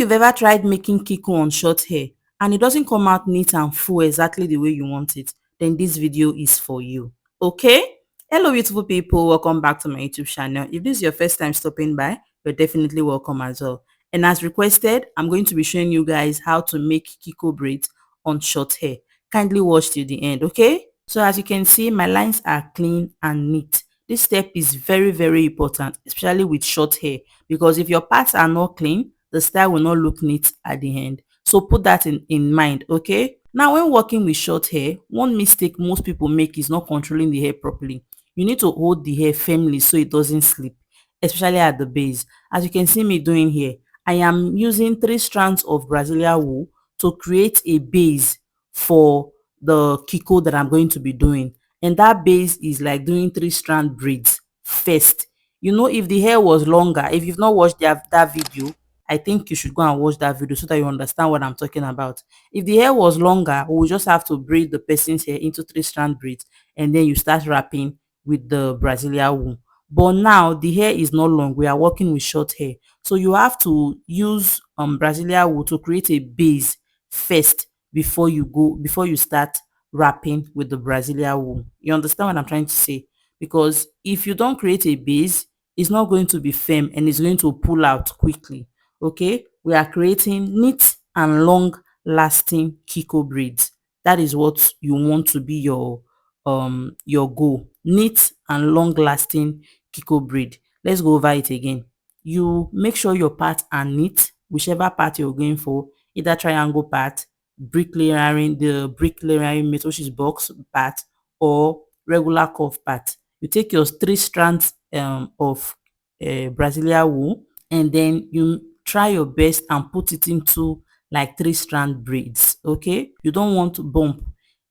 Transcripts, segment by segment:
you've ever tried making Kiko on short hair and it doesn't come out neat and full exactly the way you want it, then this video is for you. Okay? Hello beautiful people, welcome back to my YouTube channel. If this is your first time stopping by, you're definitely welcome as well. And as requested, I'm going to be showing you guys how to make Kiko braids on short hair. Kindly watch till the end, okay? So as you can see, my lines are clean and neat. This step is very important, especially with short hair, because if your parts are not clean, the style will not look neat at the end. So put that in mind, okay? Now, when working with short hair, one mistake most people make is not controlling the hair properly. You need to hold the hair firmly so it doesn't slip, especially at the base. As you can see me doing here, I am using 3 strands of Brazilian wool to create a base for the Kiko that I'm going to be doing. And that base is like doing 3-strand braids first. You know, if the hair was longer, if you've not watched that video, I think you should go and watch that video so that you understand what I'm talking about. If the hair was longer, we will just have to braid the person's hair into 3-strand braids and then you start wrapping with the Brazilian wool. But now the hair is not long. We are working with short hair. So you have to use Brazilian wool to create a base first before you start wrapping with the Brazilian wool. You understand what I'm trying to say? Because if you don't create a base, it's not going to be firm and it's going to pull out quickly. Okay, we are creating neat and long lasting Kiko braids. That is what you want to be your goal. Neat and long lasting Kiko braid. Let's go over it again. You make sure your parts are neat, whichever part you're going for, either triangle part, the brick layering method, which is box part, or regular curve part. You take your 3 strands of Brazilian wool and then you try your best and put it into like 3-strand braids. Okay, you don't want to bump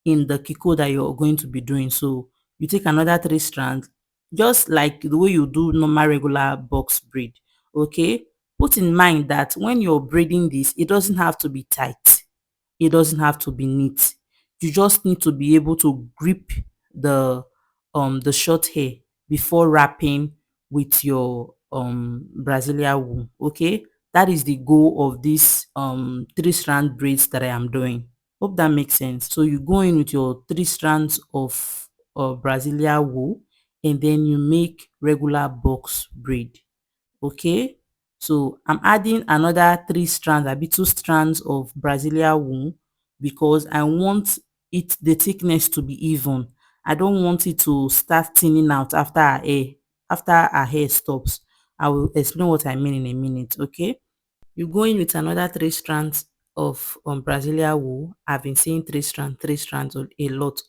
in the Kiko that you're going to be doing, so you take another 3 strands, just like the way you do normal regular box braid. Okay, put in mind that when you're braiding this, it doesn't have to be tight, it doesn't have to be neat. You just need to be able to grip the short hair before wrapping with your Brazilian wool. Okay, that is the goal of this 3-strand braids that I am doing. Hope that makes sense. So you go in with your 3 strands of Brazilian wool and then you make regular box braid. Okay, so I'm adding another 3 strands, a bit 2 strands of Brazilian wool, because I want the thickness to be even. I don't want it to start thinning out after our hair stops. I will explain what I mean in a minute. Okay, you go in with another 3 strands of Brazilian wool. I've been saying 3 strands a lot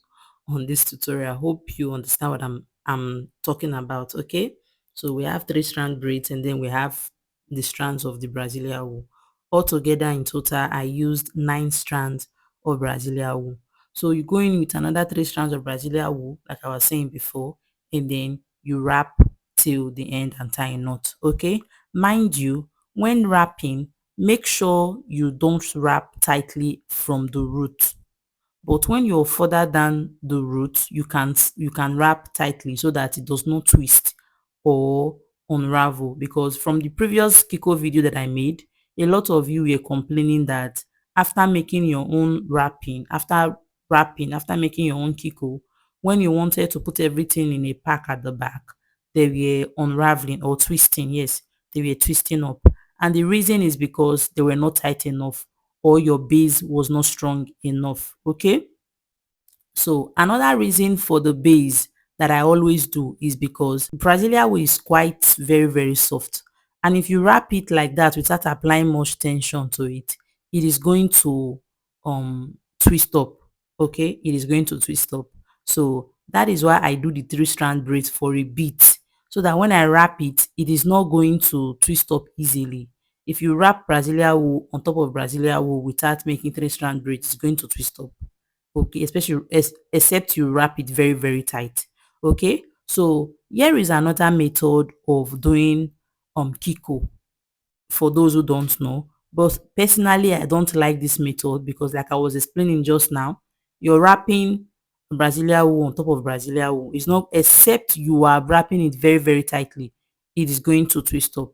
on this tutorial. Hope you understand what I'm talking about. Okay, so we have 3-strand braids and then we have the strands of the Brazilian wool. Altogether in total, I used 9 strands of Brazilian wool. So you go in with another 3 strands of Brazilian wool, like I was saying before, and then you wrap till the end and tie a knot. Okay, mind you, when wrapping, make sure you don't wrap tightly from the root. But when you're further down the root, you can wrap tightly so that it does not twist or unravel. Because from the previous Kiko video that I made, a lot of you were complaining that after making your own after making your own Kiko, when you wanted to put everything in a pack at the back, they were unraveling or twisting. Yes, they were twisting up. And the reason is because they were not tight enough or your base was not strong enough. Okay, so another reason for the base that I always do is because Brazilian wool is quite very soft, and if you wrap it like that without applying much tension to it, it is going to twist up. Okay, it is going to twist up. So that is why I do the 3-strand braids for a bit, so that when I wrap it, it is not going to twist up easily. If you wrap Brazilian wool on top of Brazilian wool without making 3-strand braids, it's going to twist up. Okay, especially except you wrap it very tight. Okay, so here is another method of doing Kiko, for those who don't know. But personally, I don't like this method because, like I was explaining just now, you're wrapping Brazilian wool on top of Brazilian wool. It's not, except you are wrapping it very tightly, it is going to twist up.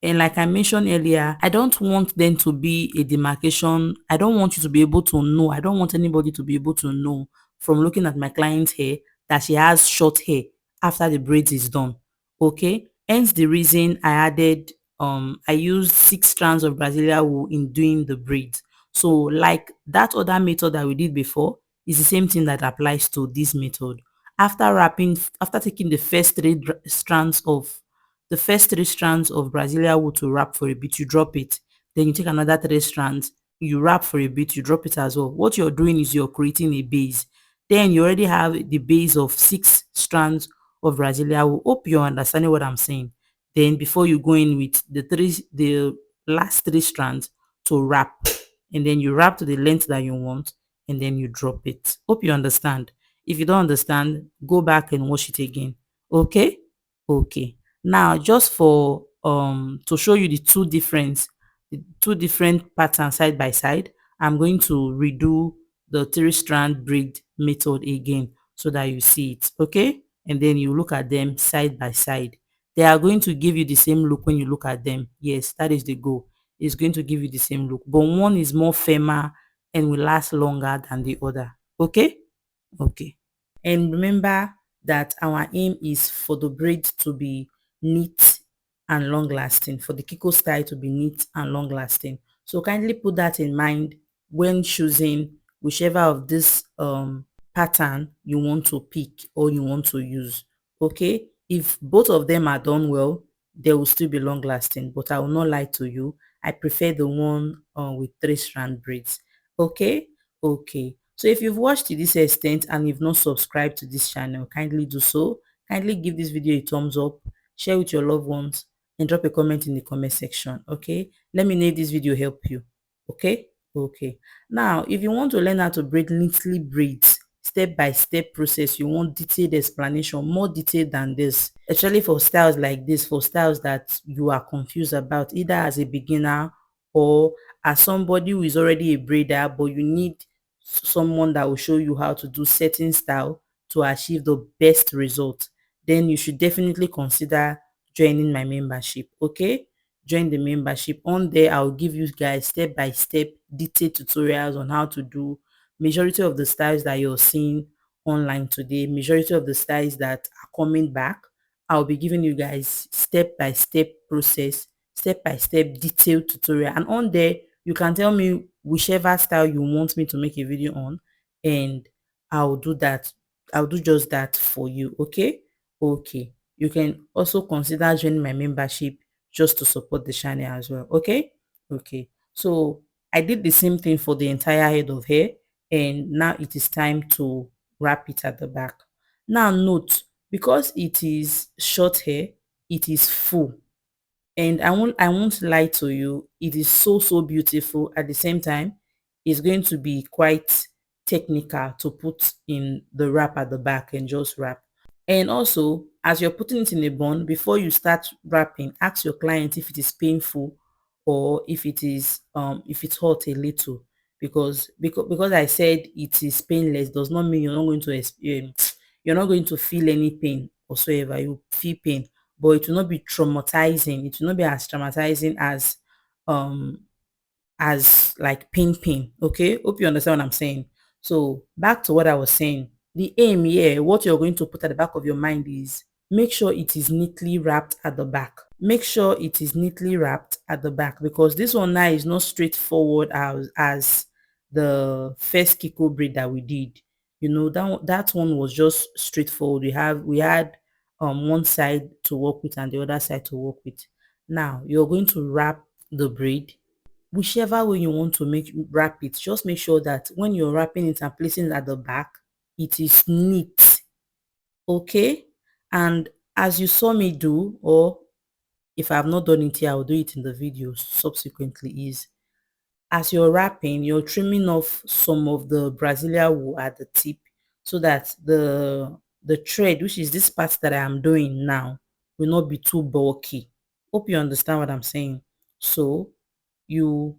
And like I mentioned earlier, I don't want them to be a demarcation. I don't want you to be able to know. I don't want anybody to be able to know from looking at my client's hair that she has short hair after the braids is done. Okay. Hence the reason I used 6 strands of Brazilian wool in doing the braids. So like that other method that we did before is the same thing that applies to this method. After taking the first 3 strands of Brazilian wool to wrap for a bit, you drop it. Then you take another 3 strands, you wrap for a bit, you drop it as well. What you're doing is you're creating a base. Then you already have the base of 6 strands of Brazilian wool. Hope you're understanding what I'm saying. Then before you go in with the last 3 strands to wrap, and then you wrap to the length that you want, and then you drop it. Hope you understand. If you don't understand, go back and watch it again. Okay? Okay. Now, just for to show you the two different patterns side by side, I'm going to redo the 3-strand braid method again so that you see it. Okay? And then you look at them side by side. They are going to give you the same look when you look at them. Yes, that is the goal. It's going to give you the same look, but one is more firmer and will last longer than the other. Okay? Okay. And remember that our aim is for the braid to be neat and long lasting, for the Kiko style to be neat and long lasting. So kindly put that in mind when choosing whichever of this pattern you want to pick or you want to use. Okay, if both of them are done well, they will still be long lasting, but I will not lie to you, I prefer the one with 3-strand braids. Okay. Okay, so if you've watched to this extent and you've not subscribed to this channel, kindly do so. Kindly give this video a thumbs up, share with your loved ones, and drop a comment in the comment section. Okay, let me know if this video helped you. Okay. Okay, now if you want to learn how to braid neatly braids step by step process, you want detailed explanation, more detailed than this, especially for styles like this, for styles that you are confused about either as a beginner or as somebody who is already a braider, but you need someone that will show you how to do certain style to achieve the best result, then you should definitely consider joining my membership. Okay, join the membership. On there I'll give you guys step by step detailed tutorials on how to do majority of the styles that you're seeing online today, majority of the styles that are coming back. I'll be giving you guys step by step process, step by step detailed tutorial, and on there you can tell me whichever style you want me to make a video on, and I'll do that. I'll do just that for you. Okay. Okay, you can also consider joining my membership just to support the channel as well. Okay. Okay, so I did the same thing for the entire head of hair, and now it is time to wrap it at the back. Now note, because it is short hair, it is full, and I won't lie to you, it is so beautiful. At the same time, it's going to be quite technical to put in the wrap at the back and just wrap. And also, as you're putting it in a bun, before you start wrapping, ask your client if it is painful or if it's hot a little, because I said it is painless does not mean you're not going to you're not going to feel any pain whatsoever. You feel pain, but it will not be traumatizing. It will not be as traumatizing um as like pain. Okay, hope you understand what I'm saying. So back to what I was saying, the aim here, what you're going to put at the back of your mind is make sure it is neatly wrapped at the back. Make sure it is neatly wrapped at the back, because this one now is not straightforward as the first Kiko braid that we did. You know, that one was just straightforward. We had one side to work with and the other side to work with. Now you're going to wrap the braid whichever way you want to wrap it. Just make sure that when you're wrapping it and placing it at the back, it is neat. Okay, and as you saw me do, or if I have not done it here, I'll do it in the video subsequently, is as you're wrapping, you're trimming off some of the Brazilian wool at the tip so that the thread, which is this part that I am doing now, will not be too bulky. Hope you understand what I'm saying. So you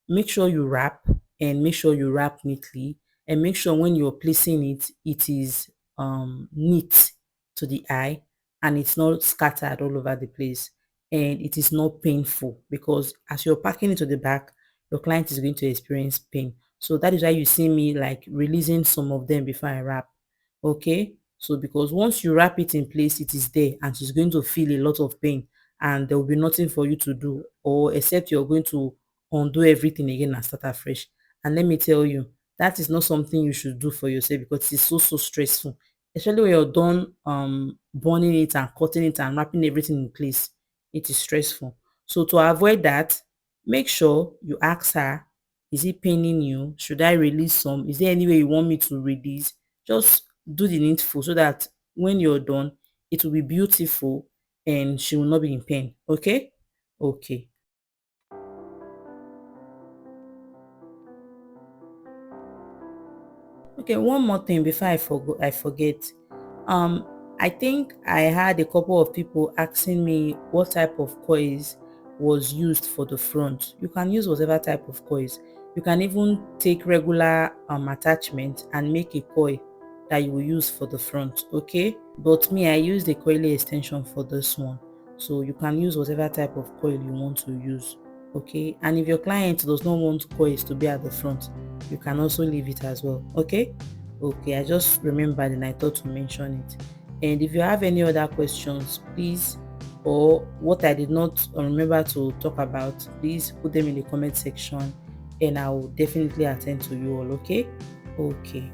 make sure you wrap, and make sure you wrap neatly, and make sure when you're placing it, it is neat to the eye and it's not scattered all over the place. and it is not painful, because as you're packing it to the back, your client is going to experience pain. So that is why you see me like releasing some of them before I wrap. Okay, so because once you wrap it in place, it is there and she's going to feel a lot of pain, and there will be nothing for you to do, or except you're going to undo everything again and start afresh. And let me tell you, that is not something you should do for yourself, because it's so stressful, especially when you're done burning it and cutting it and wrapping everything in place. It is stressful. So to avoid that, make sure you ask her, is it paining you? Should I release some? Is there any way you want me to release? Just do the needful, so that when you're done, it will be beautiful and she will not be in pain. Okay? Okay. Okay, one more thing before I forget. Um, I think I had a couple of people asking me what type of coils was used for the front. You can use whatever type of coils. You can even take regular attachment and make a coil that you will use for the front. Okay, but me, I used a coily extension for this one. So you can use whatever type of coil you want to use. Okay, and if your client does not want coils to be at the front, you can also leave it as well. Okay. Okay, I just remembered and I thought to mention it. And if you have any other questions, please, or what I did not remember to talk about, please put them in the comment section and I will definitely attend to you all. Okay. Okay.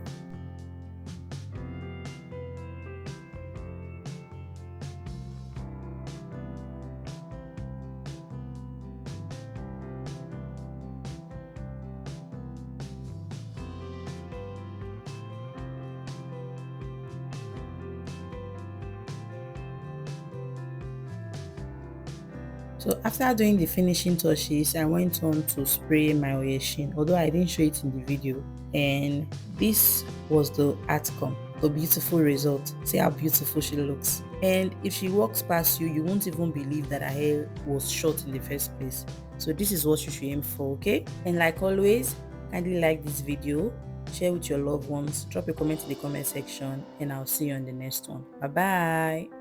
So after doing the finishing touches, I went on to spray my oil sheen, although I didn't show it in the video. And this was the outcome, the beautiful result. See how beautiful she looks. And if she walks past you, you won't even believe that her hair was short in the first place. So this is what you should aim for, okay? And like always, kindly like this video, share with your loved ones, drop a comment in the comment section, and I'll see you on the next one. Bye bye.